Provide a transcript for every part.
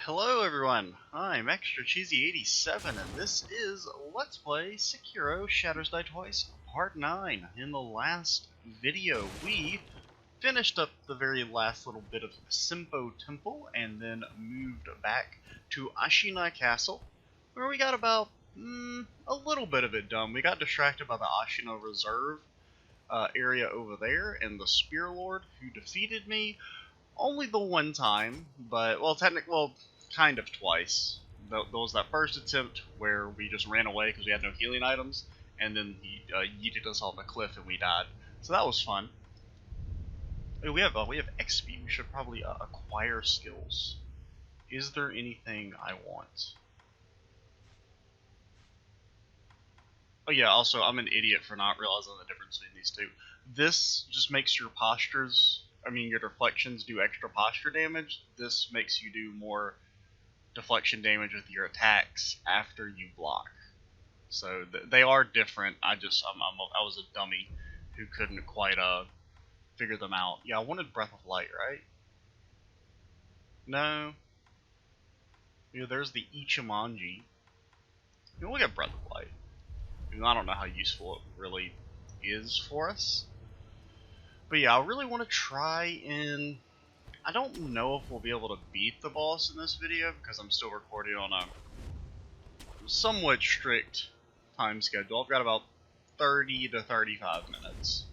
Hello everyone, I'm Extra Cheesy 87 and this is Let's Play Sekiro Shadows Die Twice Part 9. In the last video we finished up the very last little bit of Simpo Temple and then moved back to Ashina Castle, where we got about a little bit of it done. We got distracted by the Ashina Reserve area over there and the Spear Lord who defeated me only the one time, but kind of twice. There was that first attempt where we just ran away because we had no healing items, and then he yeeted us off a cliff and we died. So that was fun. We have XP. We should probably acquire skills. Is there anything I want? Oh yeah. Also, I'm an idiot for not realizing the difference between these two. This just makes your your deflections do extra posture damage. This makes you do more deflection damage with your attacks after you block. So they are different. I was a dummy who couldn't quite figure them out. Yeah, I wanted Breath of Light, right? No. Yeah, there's the Ichimonji. We'll get Breath of Light. I don't know how useful it really is for us. But yeah, I really want to try and I don't know if we'll be able to beat the boss in this video because I'm still recording on a somewhat strict time schedule. I've got about 30 to 35 minutes.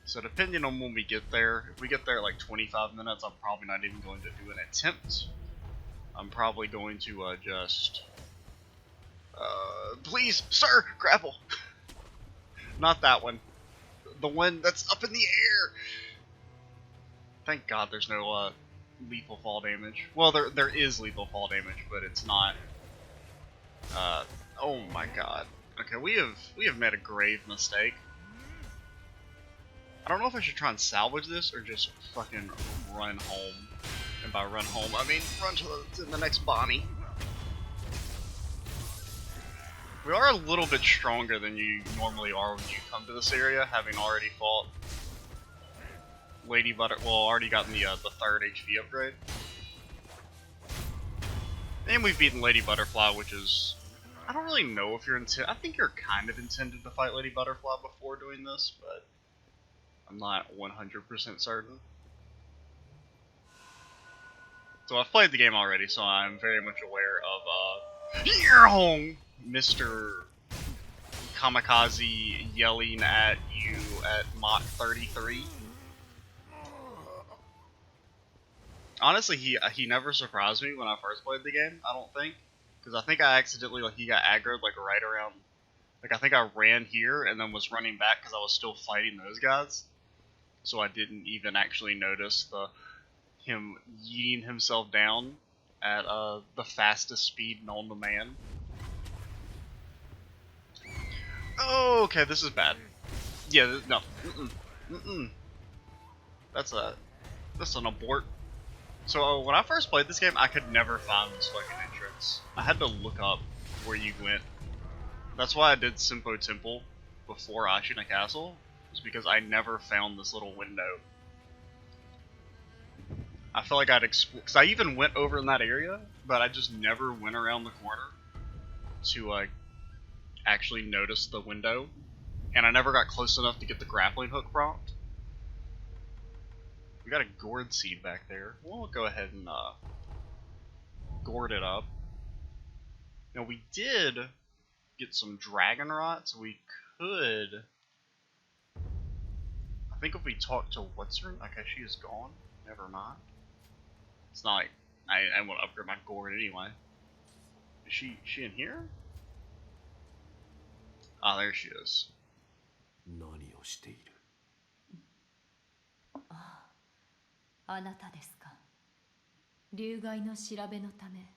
So depending on when we get there, if we get there like 25 minutes, I'm probably not even going to do an attempt. I'm probably going to please, sir, grapple. Not that one. The one that's up in the air. Thank God there's no lethal fall damage. Well, there is lethal fall damage, but it's not. Oh my God. Okay, we have made a grave mistake. I don't know if I should try and salvage this or just fucking run home. And by run home, I mean run to the next Bonnie. We are a little bit stronger than you normally are when you come to this area, having already fought already gotten the third HP upgrade. And we've beaten Lady Butterfly, which is... I don't really know if you're I think you're kind of intended to fight Lady Butterfly before doing this, but I'm not 100% certain. So I've played the game already, so I'm very much aware of, Mr. Kamikaze yelling at you at Mach 33. Honestly, he never surprised me when I first played the game, I don't think. Because I think I accidentally, he got aggroed, right around... I think I ran here and then was running back because I was still fighting those guys. So I didn't even actually notice him yeeting himself down at the fastest speed known to man. Oh, okay, this is bad. Yeah, no. That's an abort. So when I first played this game, I could never find this fucking entrance. I had to look up where you went. That's why I did Simpo Temple before Ashina Castle, was because I never found this little window. I felt like I'd explore, because I even went over in that area, but I just never went around the corner to actually notice the window, and I never got close enough to get the grappling hook prompt. We got a gourd seed back there. We'll go ahead and gourd it up. Now we did get some dragon rot, so we could... I think if we talk to what's her... Okay, she is gone. Never mind. It's not like I want to upgrade my gourd anyway. Is she in here? Ah, there she is. 何をしている? あなたですか。流害の調べのため、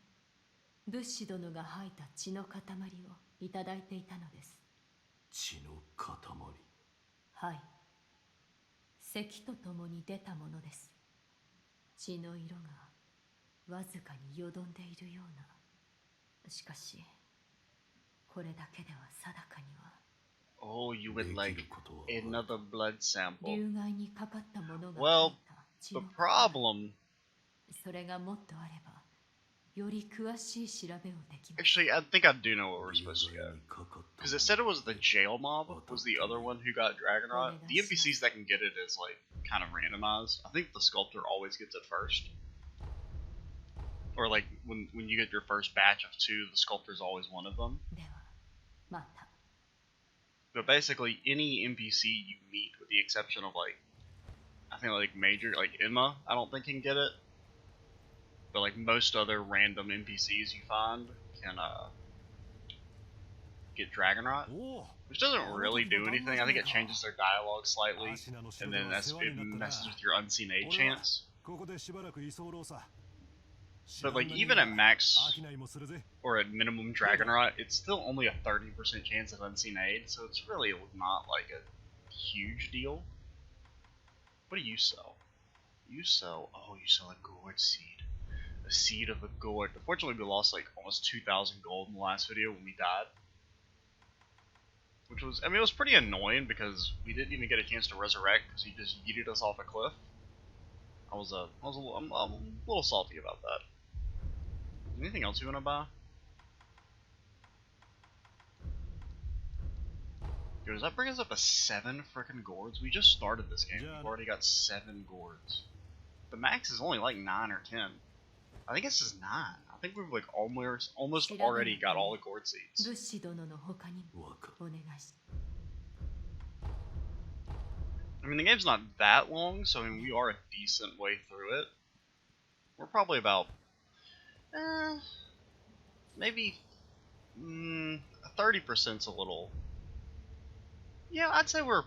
仏師殿が吐いた血の塊をいただいていたのです。血の塊? はい。咳とともに出たものです。血の色がわずかによどんでいるような。しかし、これだけでは定かには。Oh, you would like another blood sample. 流害にかかったものが Well, 吐いた血 the の塊。 problem... それがもっとあればより詳しい調べをできます。 Actually, I think I do know where we're supposed to go. Because it said it was the jail mob was the other one who got Dragon Rot. The NPCs that can get it is like kind of randomized. I think the sculptor always gets it first. Or like when you get your first batch of 2, the sculptor's always one of them. ではまた。 But basically, any NPC you meet, with the exception of like, I think like major, like Emma, I don't think can get it. But like most other random NPCs you find can get Dragon Rot, which doesn't really do anything. I think it changes their dialogue slightly, and then it messes with your unseen aid chance. But like even at max or at minimum Dragon Rot, it's still only a 30% chance of unseen aid, so it's really not like a huge deal. What do you sell? You sell you sell a gourd seed. A seed of a gourd. Unfortunately, we lost like almost 2,000 gold in the last video when we died. Which was, I mean, it was pretty annoying because we didn't even get a chance to resurrect because he just yeeted us off a cliff. I'm a little salty about that. Anything else you want to buy? Yo, does that bring us up to 7 frickin' gourds? We just started this game. We've already got 7 gourds. The max is only like 9 or 10. I think it's just 9. I think we've like almost already got all the gourd seeds. I mean, the game's not that long, so I mean, we are a decent way through it. We're probably about, maybe 30%'s a little. Yeah, I'd say we're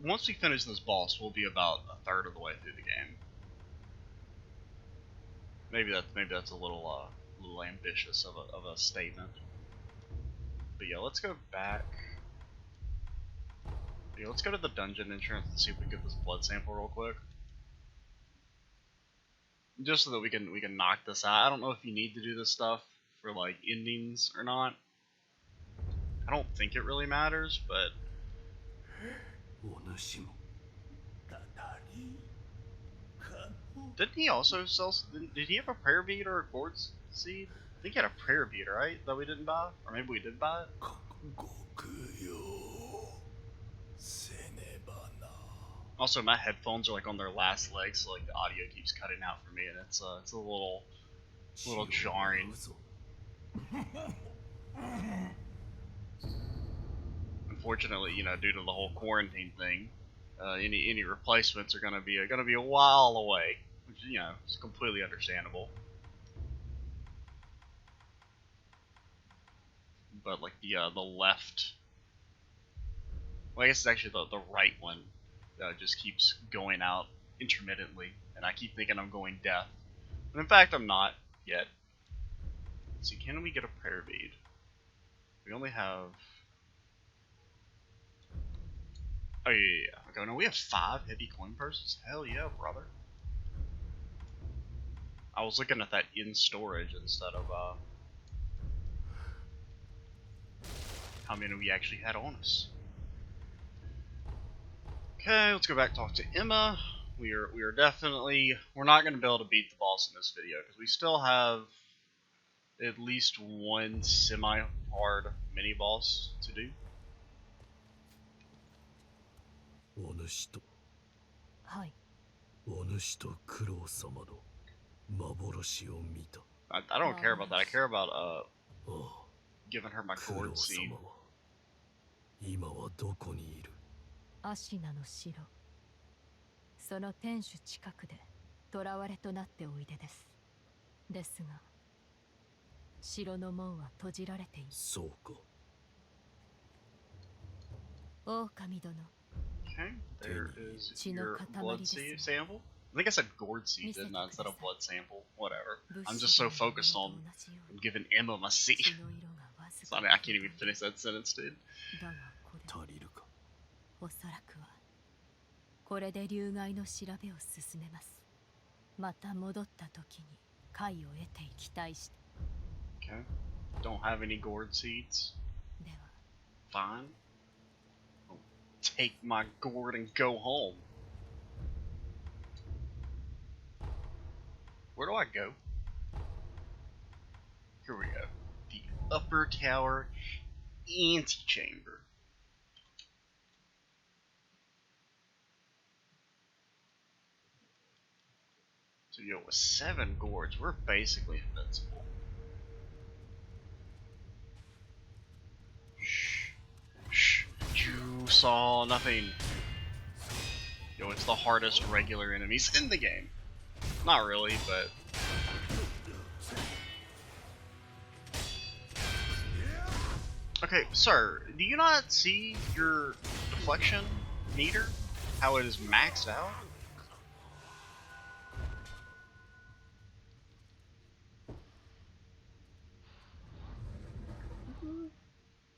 once we finish this boss, we'll be about a third of the way through the game. Maybe that's a little ambitious of a statement. But yeah, let's go back. Yeah, let's go to the dungeon entrance and see if we can get this blood sample real quick. Just so that we can knock this out. I don't know if you need to do this stuff for like endings or not. I don't think it really matters, but didn't he also sell? Did he have a prayer bead or a gourd seed? I think he had a prayer bead, right? That we didn't buy, or maybe we did buy it. Also, my headphones are like on their last legs, so like the audio keeps cutting out for me, and it's a little jarring. Unfortunately, you know, due to the whole quarantine thing, any replacements are gonna be a while away, which, you know, is completely understandable. But like the left, well, I guess it's actually the right one, just keeps going out intermittently, and I keep thinking I'm going deaf, but in fact I'm not yet. Let's see, can we get a prayer bead? We only have. Oh yeah. Okay, no, we have 5 heavy coin purses. Hell yeah, brother. I was looking at that in storage instead of how many we actually had on us. Okay, let's go back and talk to Emma. We are definitely, we're not going to be able to beat the boss in this video because we still have at least one semi-hard mini boss to do. I don't care about that. I care about giving her my gourd seed. Ashina の城。その天守近くで囚われとなっておいでです。ですが、城の門は閉じられています。そうか。狼殿。Okay, there is your blood seed sample. I think I said gourd seed, didn't I, instead of blood sample. Whatever. I'm just so focused on giving Emma my seed. Sorry, I can't even finish that sentence, dude. おそらくはこれで流害の調べを進めます。また戻った時に貝を得ていきたいして。 Okay. Don't have any gourd seeds. では Fine. I'll take my gourd and go home. Where do I go? Here we go. The upper tower antechamber. So yo, with 7 gourds, we're basically invincible. Shh. Shh. You saw nothing. Yo, it's the hardest regular enemies in the game. Not really, but... Okay, sir, do you not see your deflection meter? How it is maxed out?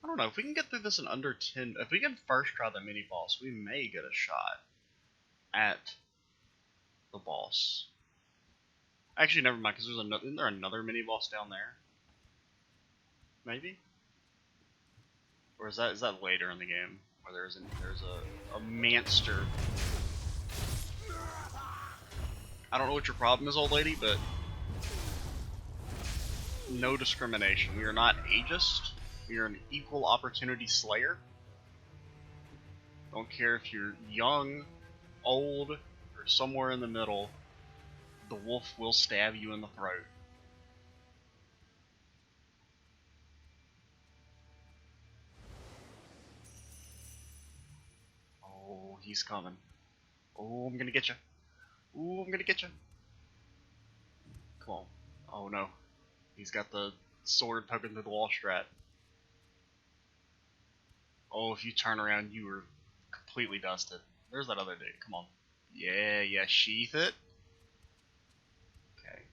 I don't know, if we can get through this in under 10... If we can first try the mini-boss, we may get a shot at the boss. Actually, never mind, because isn't there another mini-boss down there? Maybe? Or is that later in the game? Where there's a monster. I don't know what your problem is, old lady, but no discrimination. We are not ageist. We are an equal opportunity slayer. Don't care if you're young, old, or somewhere in the middle. The wolf will stab you in the throat. Oh, he's coming. Oh, I'm gonna get you. Ooh, I'm gonna get you. Come on. Oh no. He's got the sword poking through the wall strat. Oh, if you turn around, you are completely dusted. There's that other dude. Come on. Yeah, sheath it. Okay.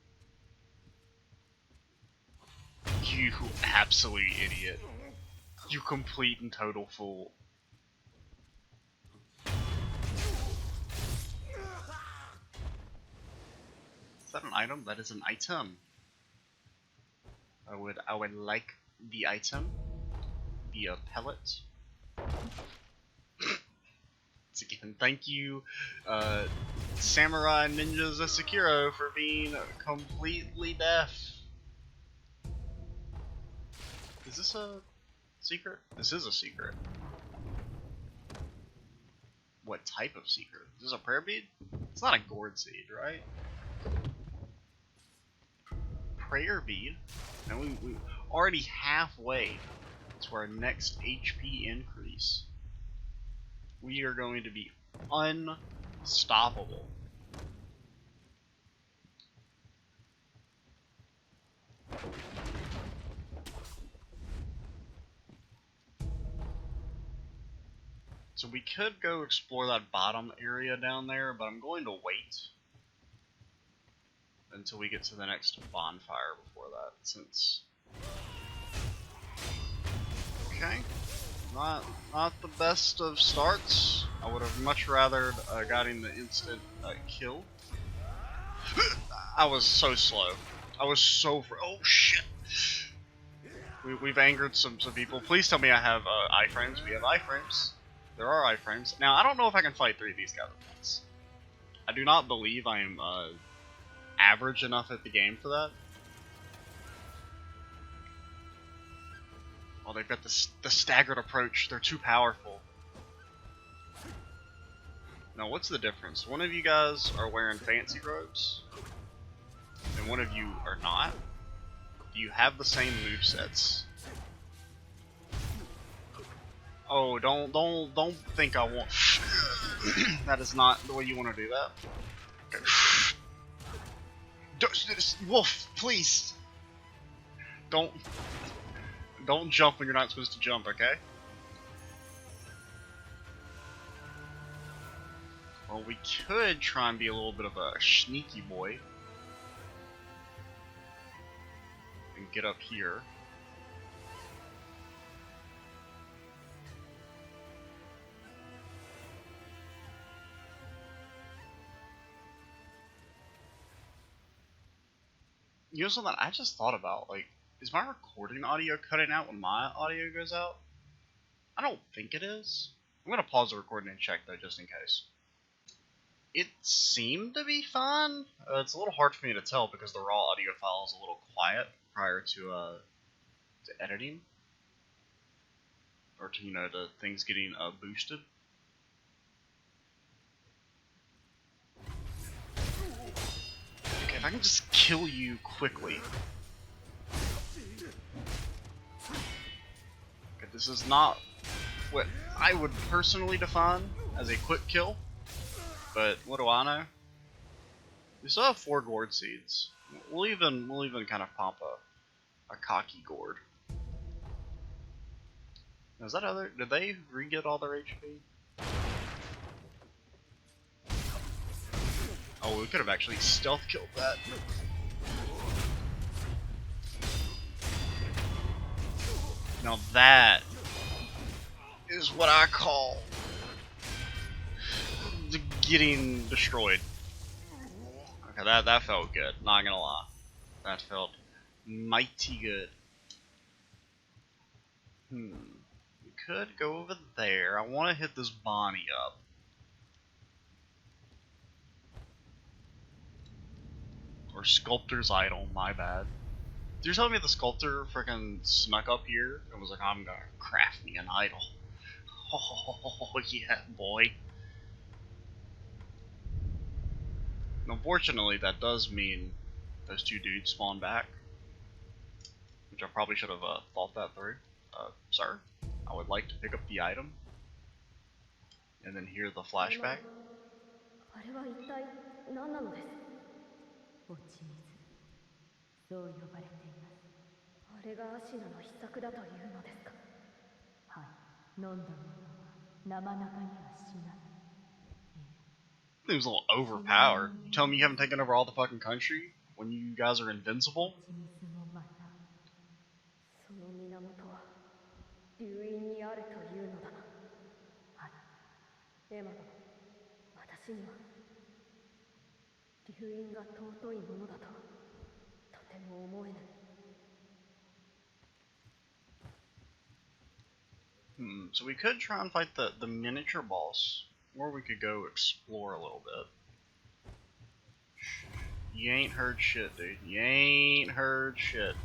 You absolute idiot. You complete and total fool. Is that an item? That is an item. I would like the item. The pellet. Once again, thank you, Samurai Ninjas of Sekiro, for being completely deaf. Is this a secret? This is a secret. What type of secret? Is this a prayer bead? It's not a gourd seed, right? Prayer bead? And we already halfway to our next HP increase. We are going to be unstoppable. So we could go explore that bottom area down there, but I'm going to wait until we get to the next bonfire before that, since... Okay. Not the best of starts. I would have much rather gotten the instant kill. I was so slow. I was so oh shit. We've angered some people. Please tell me I have iframes. We have iframes. There are iframes. Now I don't know if I can fight 3 of these guys at once. I do not believe I am average enough at the game for that. Oh, they've got the staggered approach. They're too powerful. Now, what's the difference? One of you guys are wearing fancy robes, and one of you are not. Do you have the same movesets? Oh, don't think I want. That is not the way you want to do that. Okay. Wolf, please. Don't jump when you're not supposed to jump, okay? Well, we could try and be a little bit of a sneaky boy. And get up here. You know something I just thought about? Like, is my recording audio cutting out when my audio goes out? I don't think it is. I'm gonna pause the recording and check though, just in case. It seemed to be fun. It's a little hard for me to tell because the raw audio file is a little quiet prior to editing, or to to things getting boosted. Okay, if I can just kill you quickly. Okay, this is not what I would personally define as a quick kill, but what do I know? We still have 4 gourd seeds. We'll even kind of pop a cocky gourd. Is that other? Did they re-get all their HP? Oh, we could have actually stealth killed that. Now that is what I call getting destroyed. Okay, that felt good. Not gonna lie, that felt mighty good. We could go over there. I want to hit this Bonnie up. Or Sculptor's Idol, my bad. You're telling me the Sculptor freaking snuck up here and was like, I'm gonna craft me an idol. Oh, yeah, boy. Unfortunately, that does mean those 2 dudes spawn back. Which I probably should have thought that through. Sir, I would like to pick up the item. And then hear the flashback. あれは一体何なのです？落ち水、そう呼ばれています。あれがアシナの秘策だというのですか？はい、飲んだものは生中には死なない。It was a little overpowered. You tell me you haven't taken over all the fucking country when you guys are invincible? その源は流因にあるというのだな。はい。エマ殿、私には流因が尊いものだととても思えぬ。So we could try and fight the miniature boss, or we could go explore a little bit. You ain't heard shit, dude. You ain't heard shit.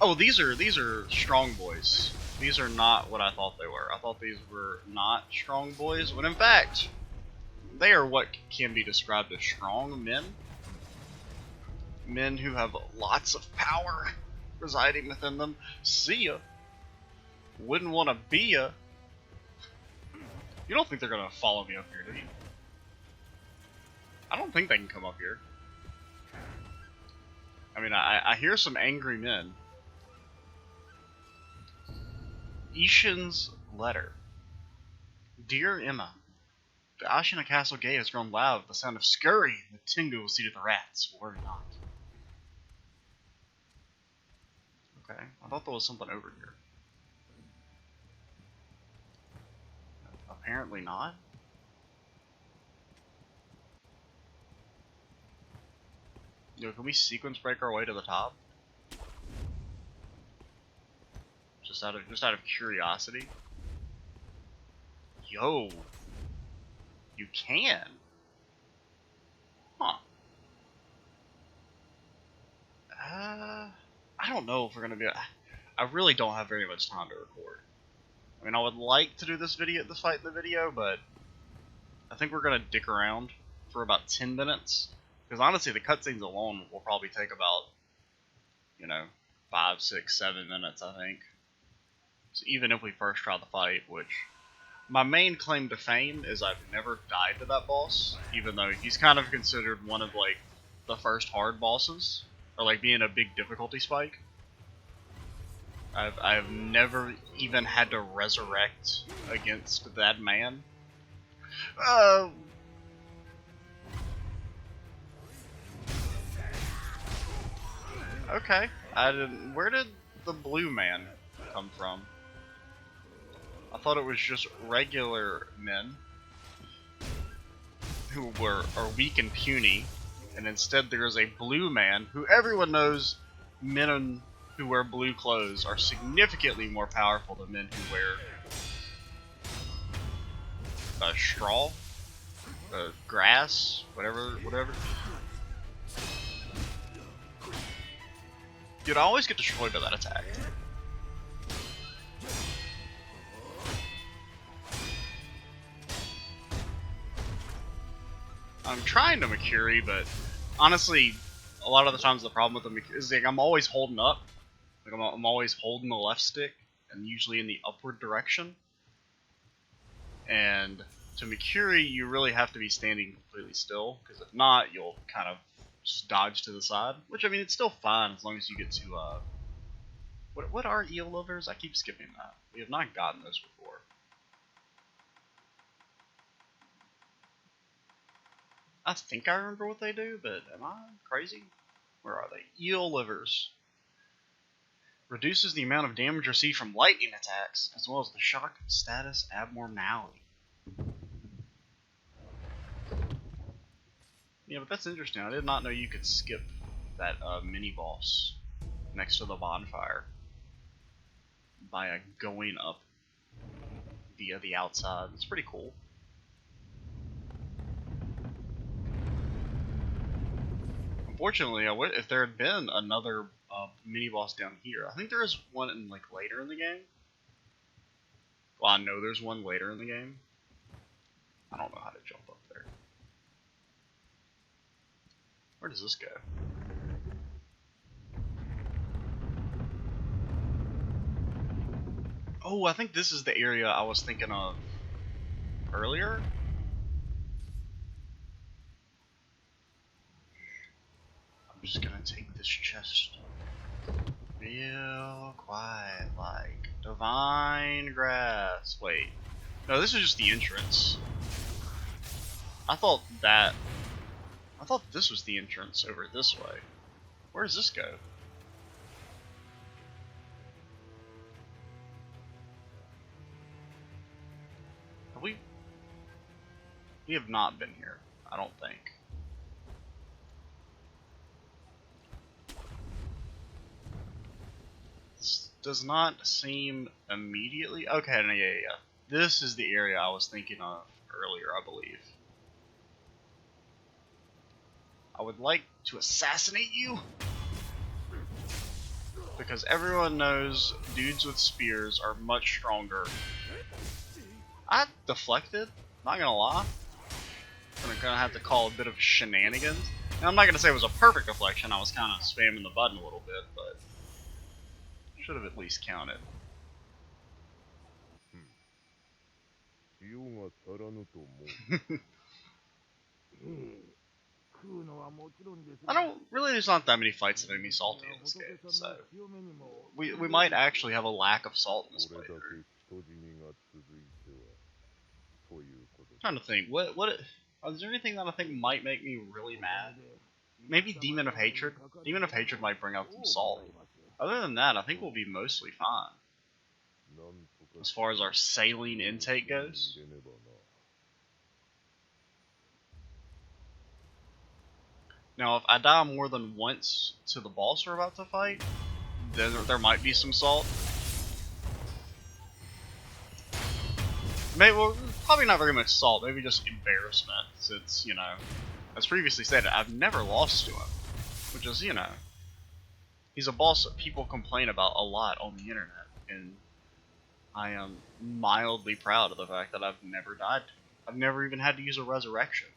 Oh, these are strong boys. These are not what I thought they were. I thought these were not strong boys, when in fact, they are what can be described as strong men. Men who have lots of power residing within them. See ya. Wouldn't want to be ya. You don't think they're gonna follow me up here, do you? I don't think they can come up here. I mean, I hear some angry men. Ishin's letter. Dear Emma, the Ashina Castle gate has grown loud with the sound of scurry and the tingle seat of the rats. Worry not. Okay, I thought there was something over here. Apparently not. Yo, can we sequence break our way to the top? Just out of curiosity. Yo, you can. Huh. I don't know if we're gonna be. I really don't have very much time to record. I mean, I would like to do this fight in the video, but I think we're gonna dick around for about 10 minutes. Because honestly, the cutscenes alone will probably take about, 5, 6, 7 minutes, I think. So even if we first try the fight, which my main claim to fame is I've never died to that boss, even though he's kind of considered one of the first hard bosses, or being a big difficulty spike. I've never even had to resurrect against that man. Okay. Where did the blue man come from? I thought it was just regular men who are weak and puny, and instead there's a blue man who everyone knows men who wear blue clothes are significantly more powerful than men who wear straw. grass, whatever. Dude, I always get destroyed by that attack. I'm trying to Makiri, but honestly, a lot of the times the problem with the Makiri is like I'm always holding up. Like I'm always holding the left stick, and usually in the upward direction. And to Makiri, you really have to be standing completely still, because if not, you'll kind of just dodge to the side. Which, I mean, it's still fine as long as you get to, what are eel livers? I keep skipping that. We have not gotten those before. I think I remember what they do, but am I crazy? Where are they? Eel livers. Reduces the amount of damage received from lightning attacks, as well as the shock status abnormality. Yeah, but that's interesting. I did not know you could skip that mini-boss next to the bonfire by going up via the outside. It's pretty cool. Unfortunately, if there had been another mini-boss down here, I think there is one in like later in the game. Well, I know there's one later in the game. I don't know how to jump up there. Where does this go? Oh, I think this is the area I was thinking of earlier. I'm just gonna take this chest real quiet, like divine grass. Wait, no, this is just the entrance. I thought this was the entrance over this way. Where does this go? We have not been here, I don't think. This does not seem immediately... Okay, no, yeah. This is the area I was thinking of earlier, I believe. I would like to assassinate you, because everyone knows dudes with spears are much stronger. I deflected, not gonna lie. I'm gonna have to call a bit of shenanigans. And I'm not gonna say it was a perfect deflection, I was kind of spamming the button a little bit, but should have at least counted. I don't really. There's not that many fights that make me salty in this game, so we might actually have a lack of salt in this playthrough. I'm trying to think. Is there anything that I think might make me really mad? Maybe Demon of Hatred. Demon of Hatred might bring out some salt. Other than that, I think we'll be mostly fine as far as our saline intake goes. Now, if I die more than once to the boss we're about to fight, then there might be some salt. Maybe, well, probably not very much salt, maybe just embarrassment, since, you know, as previously stated, I've never lost to him. Which is, you know, he's a boss that people complain about a lot on the internet, and I am mildly proud of the fact that I've never died to him. I've never even had to use a resurrection.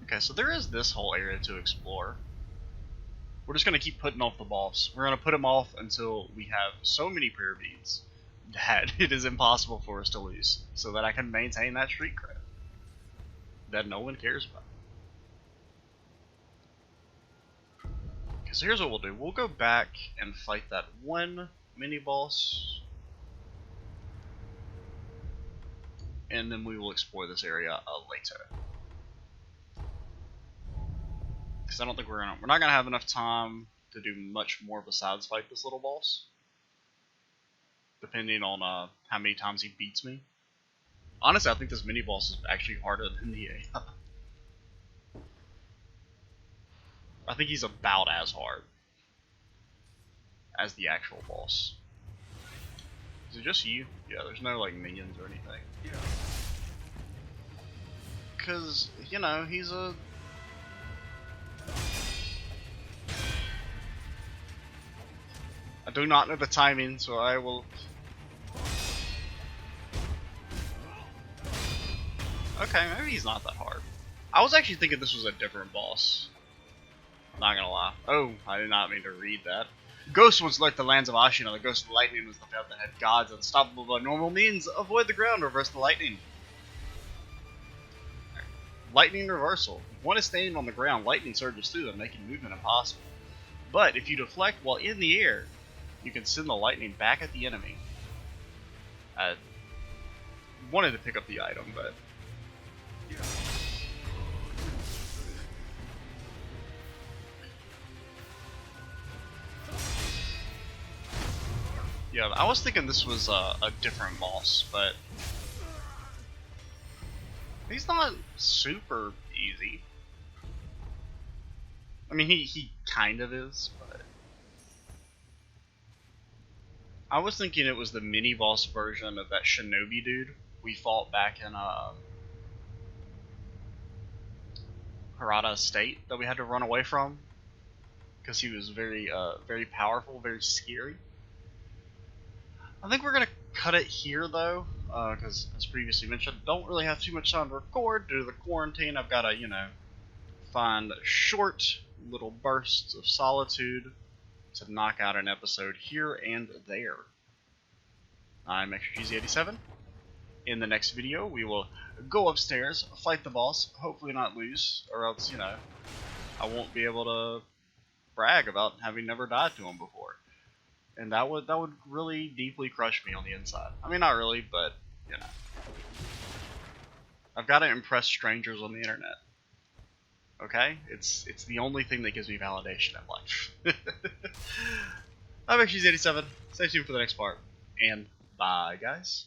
Okay, so there is this whole area to explore. We're just going to keep putting off the boss. We're going to put him off until we have so many prayer beads that it is impossible for us to lose, so that I can maintain that street cred that no one cares about. Okay, so here's what we'll do. We'll go back and fight that one mini-boss, and then we will explore this area later. Because I don't think we're not gonna have enough time to do much more besides fight this little boss, depending on how many times he beats me. Honestly, I think this mini boss is actually harder than the I think he's about as hard as the actual boss. Is it just you? Yeah, there's no like minions or anything. Cause, you know, he's a... I do not know the timing, so I will... Okay, maybe he's not that hard. I was actually thinking this was a different boss. Not gonna lie. Oh, I did not mean to read that. Ghosts once lurked the lands of Ashina. The ghost of lightning was the path that had gods unstoppable by normal means. Avoid the ground, reverse the lightning. Lightning reversal. If one is standing on the ground, lightning surges through them, making movement impossible. But if you deflect while in the air, you can send the lightning back at the enemy. I wanted to pick up the item, but... Yeah, I was thinking this was a different boss, but... He's not super easy. I mean, he kind of is, but... I was thinking it was the mini-boss version of that shinobi dude we fought back in Harada Estate that we had to run away from. Because he was very, very powerful, very scary. I think we're going to cut it here, though, because, as previously mentioned, don't really have too much time to record due to the quarantine. I've got to, you know, find short little bursts of solitude to knock out an episode here and there. I'm Extra87. In the next video, we will go upstairs, fight the boss, hopefully not lose, or else, you know, I won't be able to brag about having never died to him before. And that would really deeply crush me on the inside. I mean, not really, but, you know. I've got to impress strangers on the internet. Okay? It's the only thing that gives me validation in life. I'm Extra87. Stay tuned for the next part. And bye, guys.